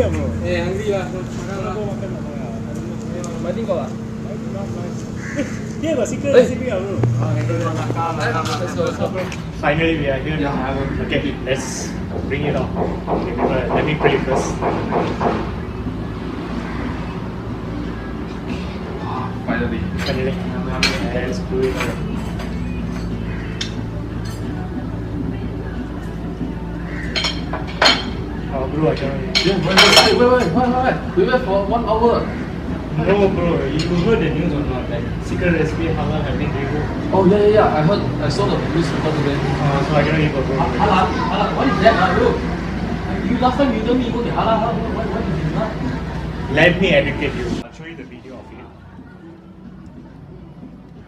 hungry bro? Hungry lah. Makan lah. Mati kau lah? Dia got secret recipe bro. Let's go. Finally we are here. Okay, let's bring it on. Okay, let me pray first. Finally. Let's do it. Oh bro, I cannot. Yeah, wait. We wait for 1 hour. No bro, you heard the news or not? Like secret recipe halal have been removed. Oh yeah. I saw the newspaper today. So I cannot eat bro. Halal. What is that, bro? Last time you told me you go to Halal Hub. What is this, huh? Let me educate you. I'll show you the video of it.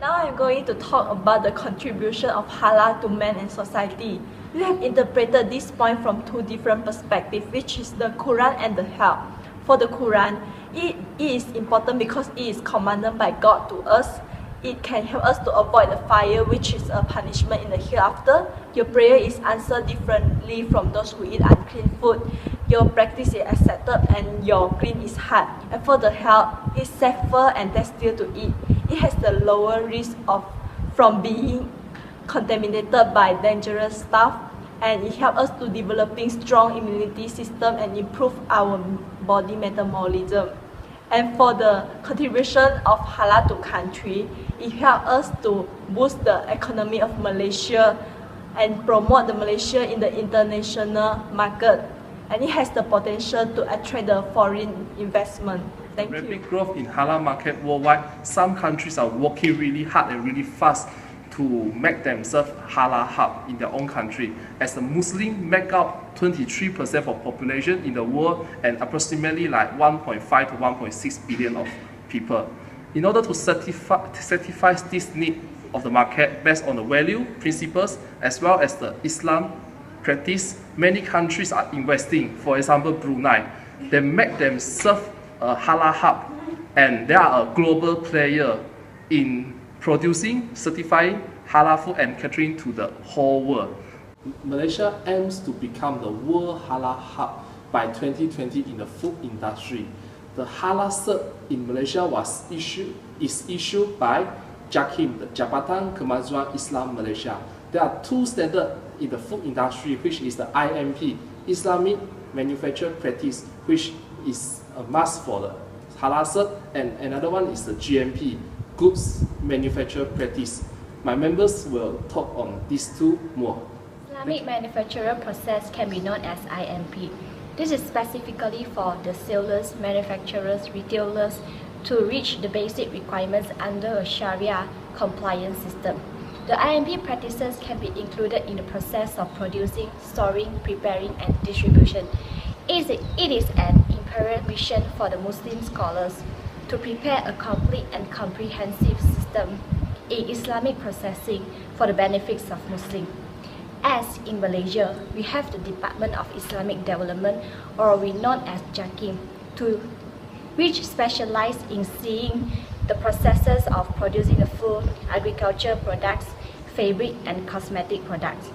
Now I'm going to talk about the contribution of halal to man and society. We have interpreted this point from two different perspectives, which is the Quran and the Hell. For the Quran, it is important because it is commanded by God to us. It can help us to avoid the fire, which is a punishment in the hereafter. Your prayer is answered differently from those who eat unclean food. Your practice is accepted and your clean is hard. And for the health, it's safer and tastier to eat. It has the lower risk from being contaminated by dangerous stuff, and it helps us to developing strong immunity system and improve our body metabolism. And for the contribution of halal to country, it helps us to boost the economy of Malaysia and promote the Malaysia in the international market. And it has the potential to attract the foreign investment. Thank you. Rapid growth in halal market worldwide. Some countries are working really hard and really fast to make themselves halal hub in their own country. As the Muslim make up 23% of population in the world and approximately like 1.5 to 1.6 billion of people. In order to satisfy this need of the market based on the value, principles, as well as the Islam practice, many countries are investing. For example, Brunei, they make themselves a halal hub, and they are a global player in producing, certifying halal food and catering to the whole world. Malaysia aims to become the world halal hub by 2020 in the food industry. The halal cert in Malaysia is issued by JAKIM, the Jabatan Kemajuan Islam Malaysia. There are two standards in the food industry, which is the IMP, Islamic Manufacturing Practice, which is a must for the halal cert, and another one is the GMP, Goods Manufacture Practice. My members will talk on these two more. Islamic manufacturer process can be known as IMP. This is specifically for the sellers, manufacturers, retailers to reach the basic requirements under a Sharia compliance system. The IMP practices can be included in the process of producing, storing, preparing, and distribution. It is an imperial mission for the Muslim scholars to prepare a complete and comprehensive system in Islamic processing for the benefits of Muslims. As in Malaysia, we have the Department of Islamic Development, or we known as JAKIM, which specialize in seeing the processes of producing the food, agriculture products, fabric and cosmetic products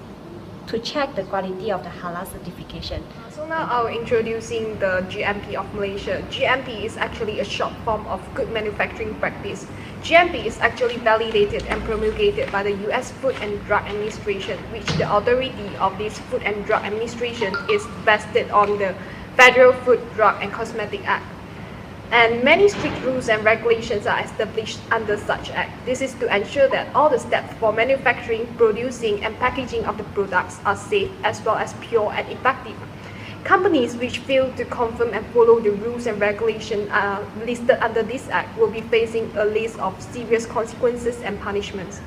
to check the quality of the halal certification. So now I'll introducing the GMP of Malaysia. GMP is actually a short form of Good Manufacturing Practice. GMP is actually validated and promulgated by the US Food and Drug Administration, which the authority of this Food and Drug Administration is vested on the Federal Food, Drug and Cosmetic Act. And many strict rules and regulations are established under such act. This is to ensure that all the steps for manufacturing, producing and packaging of the products are safe as well as pure and effective. Companies which fail to confirm and follow the rules and regulations listed under this act will be facing a list of serious consequences and punishments.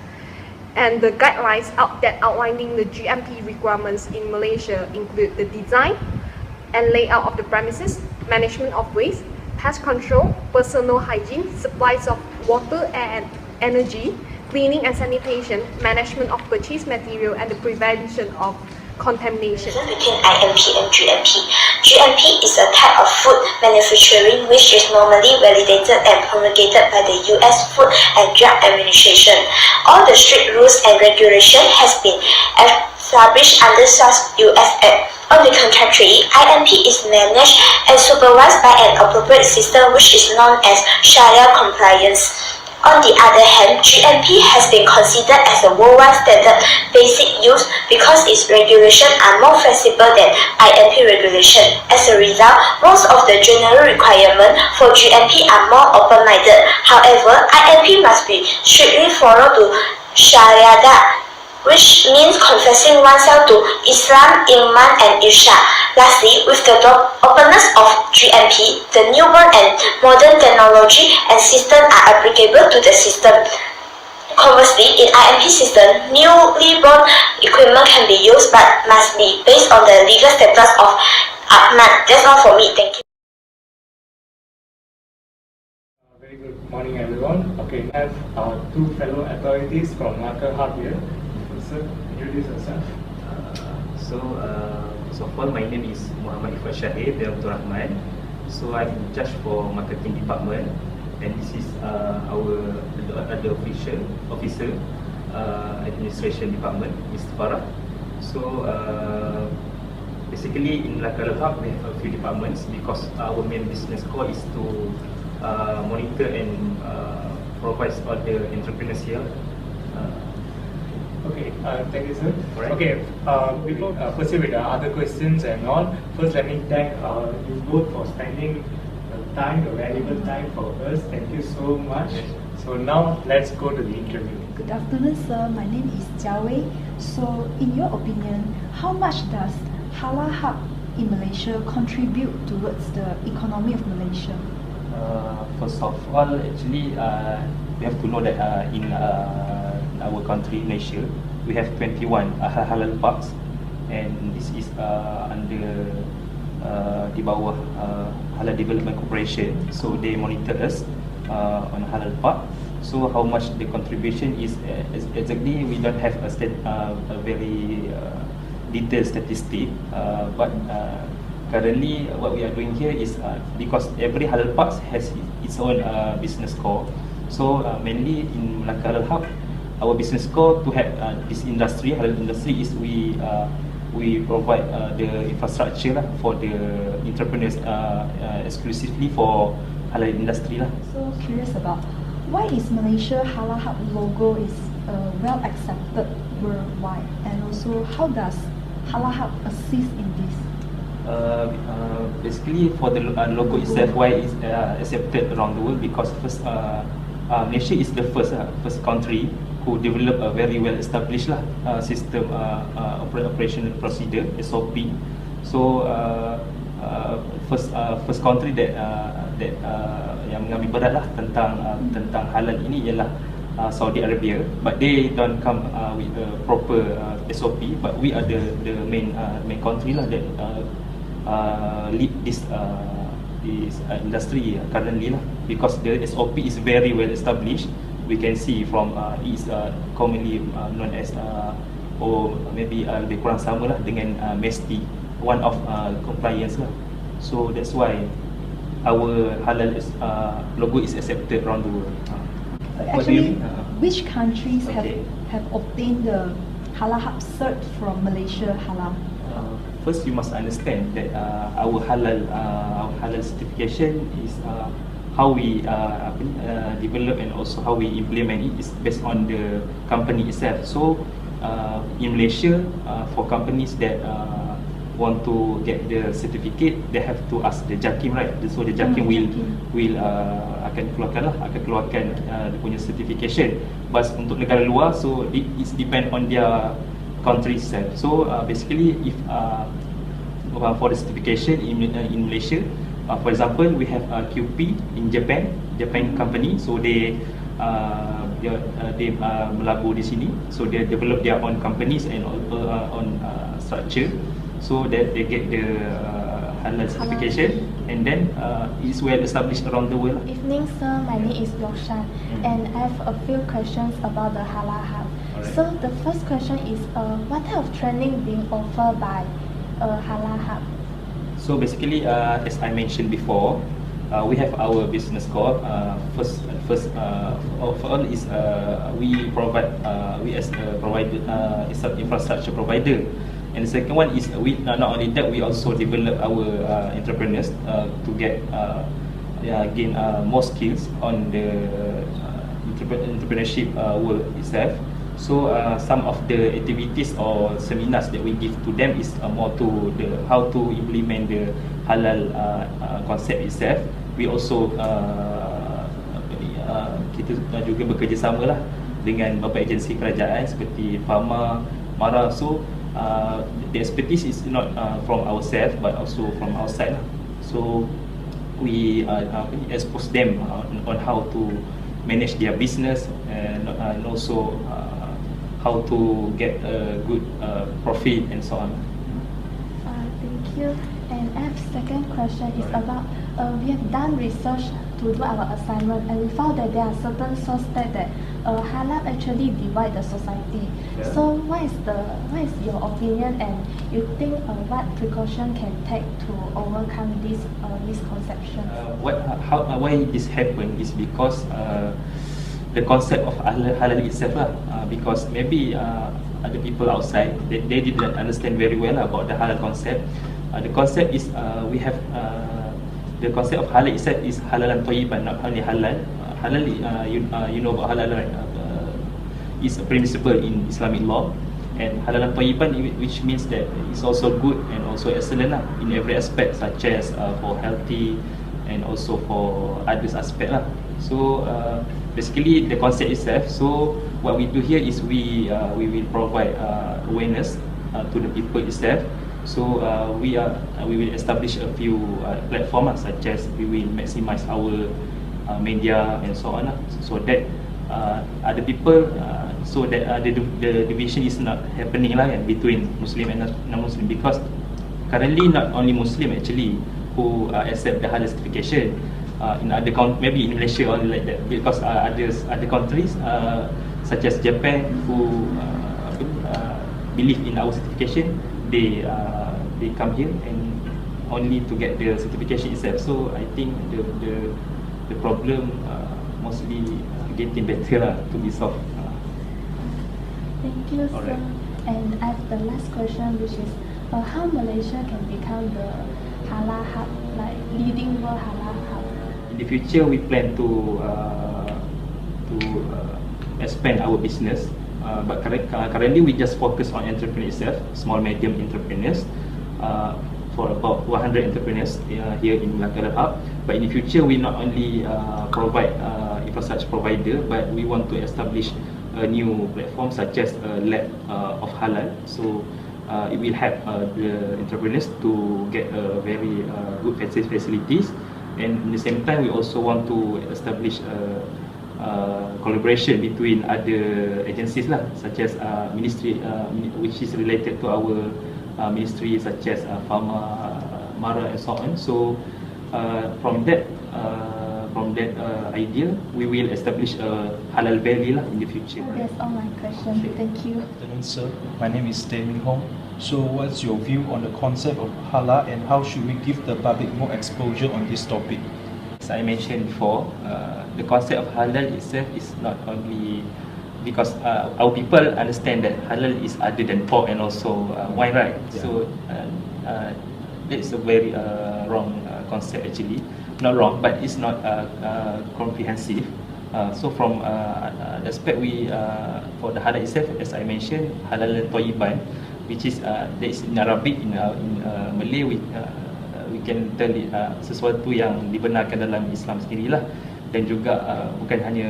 And the guidelines that outlining the GMP requirements in Malaysia include the design and layout of the premises, management of waste, pest control, personal hygiene, supplies of water, air and energy, cleaning and sanitation, management of purchased material, and the prevention of contamination. Between IMP and GMP. GMP is a type of food manufacturing which is normally validated and promulgated by the US Food and Drug Administration. All the strict rules and regulations has been established under such US Act. On the contrary, IMP is managed and supervised by an appropriate system which is known as Sharia compliance. On the other hand, GMP has been considered as a worldwide standard basic use because its regulations are more flexible than IMP regulation. As a result, most of the general requirements for GMP are more open-minded. However, IMP must be strictly followed to Sharia, which means confessing oneself to Islam, Iman, and Irshad. Lastly, with the openness of GMP, the newborn and modern technology and system are applicable to the system. Conversely, in IMP system, newly born equipment can be used but must be based on the legal status of Ahmad. That's all for me. Thank you. Very good morning, everyone. Okay, I have our two fellow authorities from Halal Hub here. Sir, introduce yourself. So far, my name is Muhammad Ifat Shahir bin Abdul Rahman. So I'm in charge for marketing department, and this is our other officer, administration department, Mr. Farah. So basically in Halal Hub we have a few departments because our main business core is to monitor and provide all the entrepreneurs here. Okay, thank you, sir. Alright. Okay, before proceed with the other questions and all, first let me thank you both for spending time, the valuable time for us. Thank you so much. So now let's go to the interview. Good afternoon, sir. My name is Jia Wei. So, in your opinion, how much does Halal Hub in Malaysia contribute towards the economy of Malaysia? First of all, actually, we have to know that in our country, Malaysia, we have 21 halal parks, and this is under di bawah Halal Development Corporation. So they monitor us on halal park. So how much the contribution is exactly, we don't have a very detailed statistic, but currently what we are doing here is because every halal park has its own business core. So mainly in Halal Hub, our business core to have this industry, halal industry, is we provide the infrastructure for the entrepreneurs exclusively for halal industry. So curious about why is Malaysia Halal Hub logo is well accepted worldwide, and also how does Halal Hub assist in this? Basically for the logo itself, why it's accepted around the world, because first Malaysia is the first country who develop a very well established system operational procedure, SOP. So first country that yang mengambil berat tentang halal ini ialah Saudi Arabia, but they don't come with a proper SOP, but we are the main country that lead this industry currently because the SOP is very well established. We can see from is commonly known as or maybe lebih kurang sama dengan MESTI, one of compliance . So that's why our halal logo is accepted around the world. Actually, which countries have obtained the Halal Hub cert from Malaysia Halal? First, you must understand that our halal certification is how we develop and also how we implement it is based on the company itself. So in Malaysia, for companies that want to get the certificate, they have to ask the JAKIM, right? So the JAKIM will akan keluarkan dia punya certification. But untuk negara luar, so it depend on their country itself. So basically, if for the certification in Malaysia, for example, we have QP in Japan company. So they melabur di sini. So they develop their own companies and own structure, so that they get the halal certification, and then it's well established around the world. Evening, sir. My name is Yoshan, and I have a few questions about the Halal Hub. Alright. So the first question is, what type of training being offered by Halal Hub? So basically, as I mentioned before, we have our business core. First of all is we provide we as a provider, is an infrastructure provider, And the second one is we not only that, we also develop our entrepreneurs to get gain more skills on the entrepreneurship world itself. So some of the activities or seminars that we give to them is more to the how to implement the halal concept itself. We also kita juga bekerjasama lah dengan beberapa agensi kerajaan seperti Pharma, Mara. So the expertise is not from ourselves but also from outside lah. So we expose them on how to manage their business and also how to get a good profit and so on. Thank you. And I have second question is about we have done research to do our assignment, and we found that there are certain sources that halal actually divide the society. Yeah. So what is your opinion, and you think what precaution can take to overcome this misconception? Why this happened is because the concept of halal itself lah. Because maybe other people outside they didn't understand very well about the halal concept. The concept is we have the concept of halal itself is halalan thayyiban, not only halal. Halal, you know about halal, right? Is a principle in Islamic law, and halalan thayyiban, which means that it's also good and also excellent lah, in every aspect, such as for healthy and also for others aspect lah. So basically the concept itself. So what we do here is we will provide awareness to the people itself. So we will establish a few platforms such as we will maximize our media and so on, so that other people, so that the division is not happening lah between Muslim and non-Muslim, because currently not only Muslim actually who accept the halal certification. In other maybe in Malaysia only like that, because other countries such as Japan who believe in our certification, they come here and only to get the certification itself. So I think the problem mostly getting better lah, to be solved. Thank you, sir. Alright. And I have the last question, which is how Malaysia can become the halal hub, like leading world halal hub? In the future, we plan to expand our business, but currently we just focus on entrepreneurs itself, small medium entrepreneurs, for about 100 entrepreneurs here in Halal Hub. But in the future, we not only provide infrastructure provider, but we want to establish a new platform such as a lab of halal. So it will help the entrepreneurs to get very good facilities. And at the same time, we also want to establish collaboration between other agencies lah, such as ministry, which is related to our ministry, such as Pharma, Mara, and so on. So from that idea, we will establish a halal valley lah in the future. That's all my questions. Thank you. Good afternoon, sir. My name is David Hong. So what's your view on the concept of halal, and how should we give the public more exposure on this topic? As I mentioned before, the concept of halal itself is not only because our people understand that halal is other than pork and also wine, right? Yeah. So that's a very wrong concept actually. Not wrong, but it's not comprehensive. So from the aspect for the halal itself, as I mentioned, halal thayyiban, which is that is in Arabic, in Malay, we can tell it sesuatu yang dibenarkan dalam Islam sendirilah, dan juga bukan hanya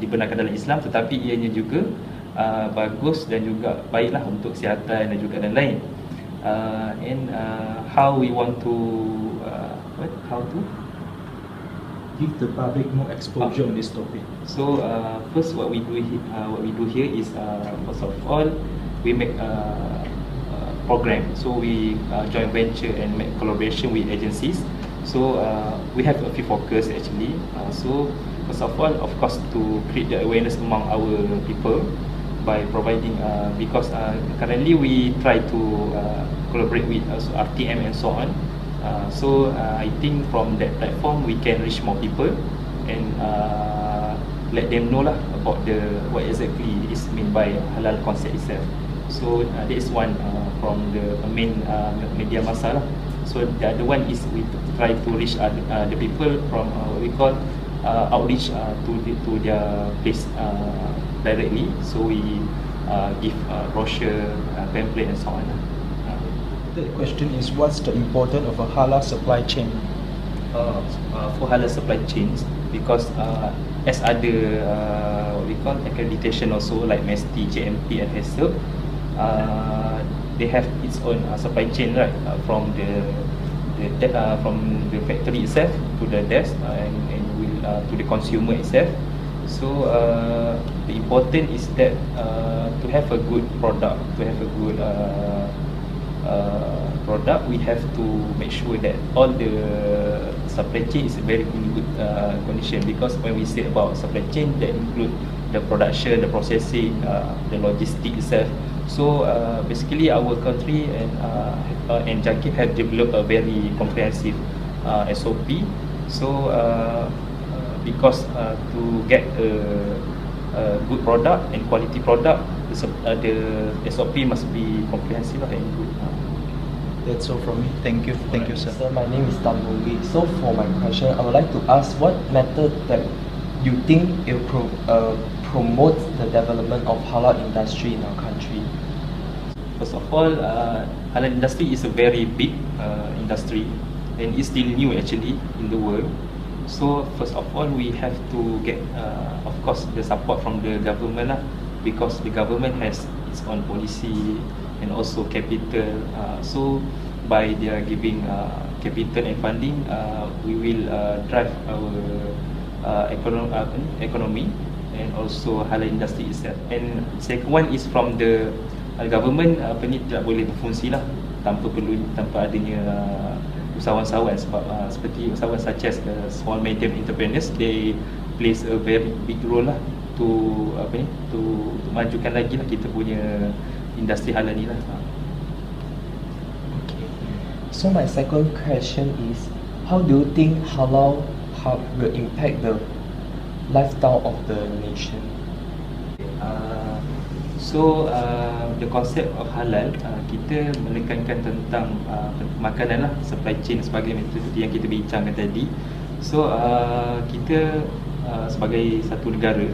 dibenarkan dalam Islam, tetapi ianya juga bagus dan juga baiklah untuk kesihatan dan juga dan lain. And how we want to how to Give the public more exposure on this topic. So first, what we do here is first of all, we make program. So we joint venture and make collaboration with agencies. So we have a few focus actually. So first of all, of course, to create the awareness among our people by providing because currently we try to collaborate with RTM and so on. So I think from that platform we can reach more people and let them know lah about what exactly is meant by halal concept itself. So that is one from the main media massa lah. So the other one is we try to reach the people from what we call outreach to their place directly. So we give brochure, pamphlet and so on. The question is, what's the importance of a halal supply chain? For halal supply chains, because as other what we call accreditation also like MESTI, JMP and HACCP, they have its own supply chain, right? From the factory itself to the desk and will to the consumer itself. So the important is that to have a good product, product, we have to make sure that all the supply chain is very in good condition, because when we say about supply chain, that include the production, the processing, the logistics itself. So basically our country and JAKIB have developed a very comprehensive SOP. So because to get a good product and quality product, the SOP must be comprehensive and good. That's all from me. Thank you. Thank you, sir. So my name is Tan Movie. So for my question, I would like to ask what method that you think it will promote the development of halal industry in our country? First of all, halal industry is a very big industry and it's still new actually in the world. So first of all, we have to get, of course, the support from the government lah, because the government has its own policy and also capital. So by their giving capital and funding, we will drive our economy and also halal industry itself. And second one is from the government, tidak boleh berfungsi lah tanpa adanya usahawan-usahawan, sebab seperti usahawan such as the small medium entrepreneurs, they plays a very big role lah to majukan lagi lah kita punya industri halal ni lah. Okay. So my second question is, how do you think Halal Hub will impact the lifestyle of the nation? So the concept of halal, kita menekankan tentang makanan lah, supply chain sebagainya, seperti yang kita bincangkan tadi. So kita sebagai satu negara,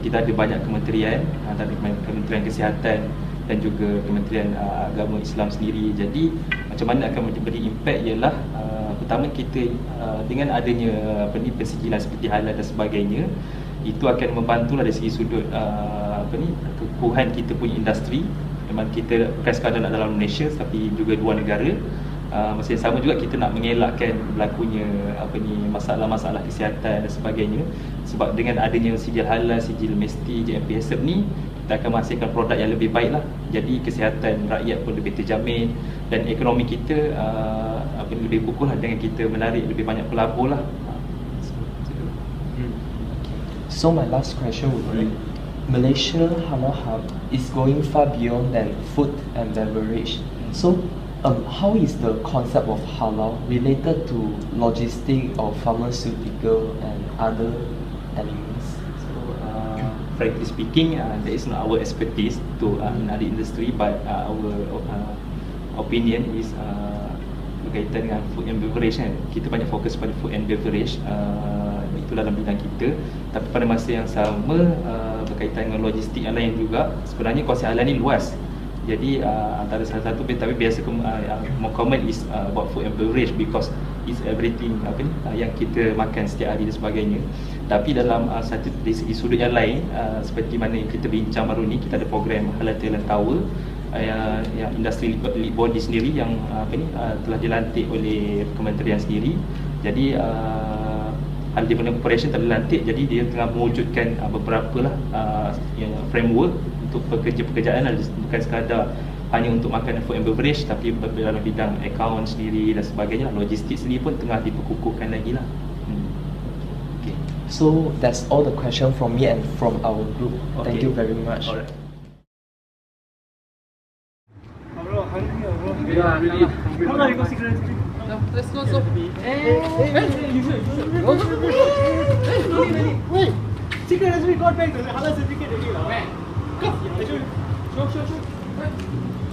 kita ada banyak kementerian, ada Kementerian Kesihatan dan juga Kementerian Agama Islam sendiri. Jadi macam mana akan memberi impak ialah pertama kita dengan adanya pensijilan seperti halal dan sebagainya, itu akan membantulah dari segi sudut kekuatan kita punya industri. Memang kita bukan sekadar nak dalam Malaysia tapi juga dua negara. Masa yang sama juga kita nak mengelakkan berlakunya masalah-masalah kesihatan dan sebagainya. Sebab dengan adanya sijil halal, sijil MESTI, JMP, HACCP ni, kita akan menghasilkan produk yang lebih baik lah. Jadi kesihatan rakyat pun lebih terjamin dan ekonomi kita lebih kukuh lah dengan kita menarik lebih banyak pelabur lah. So my last question would be, Malaysia Halal Hub is going far beyond than food and beverage. So how is the concept of halal related to logistics of pharmaceutical and other elements? So frankly speaking, that is not our expertise to in other industry, but our opinion is berkaitan dengan food and beverage kan. Kita banyak fokus pada food and beverage, itu dalam bidang kita. Tapi pada masa yang sama berkaitan dengan logistik yang lain juga. Sebenarnya konsep halal ni luas. Jadi antara salah satu, tapi biasa more common is about food and beverage, because it's everything yang kita makan setiap hari dan sebagainya. Tapi dalam satu dari segi sudut yang lain, seperti mana yang kita bincang baru ni, kita ada program Halal Talent Tower yang industri lead body sendiri yang telah dilantik oleh kementerian sendiri. Jadi Halal Development Corporation telah dilantik, jadi dia tengah mewujudkan beberapa lah framework untuk pekerjaan, bukan sekadar hanya untuk makanan food and beverage, tapi dalam bidang account sendiri dan sebagainya. Logistik sendiri pun tengah diperkukuhkan lagi lah. Okay. So that's all the question from me and from our group. Okay. Thank you very much. Alright. Bro, hungry bro. Yeah, really. Come on, you go cigarette. Let's go. So. Wait, cigarette has been got back the halal certificate already lah. Where? Come, I show you. Show. you.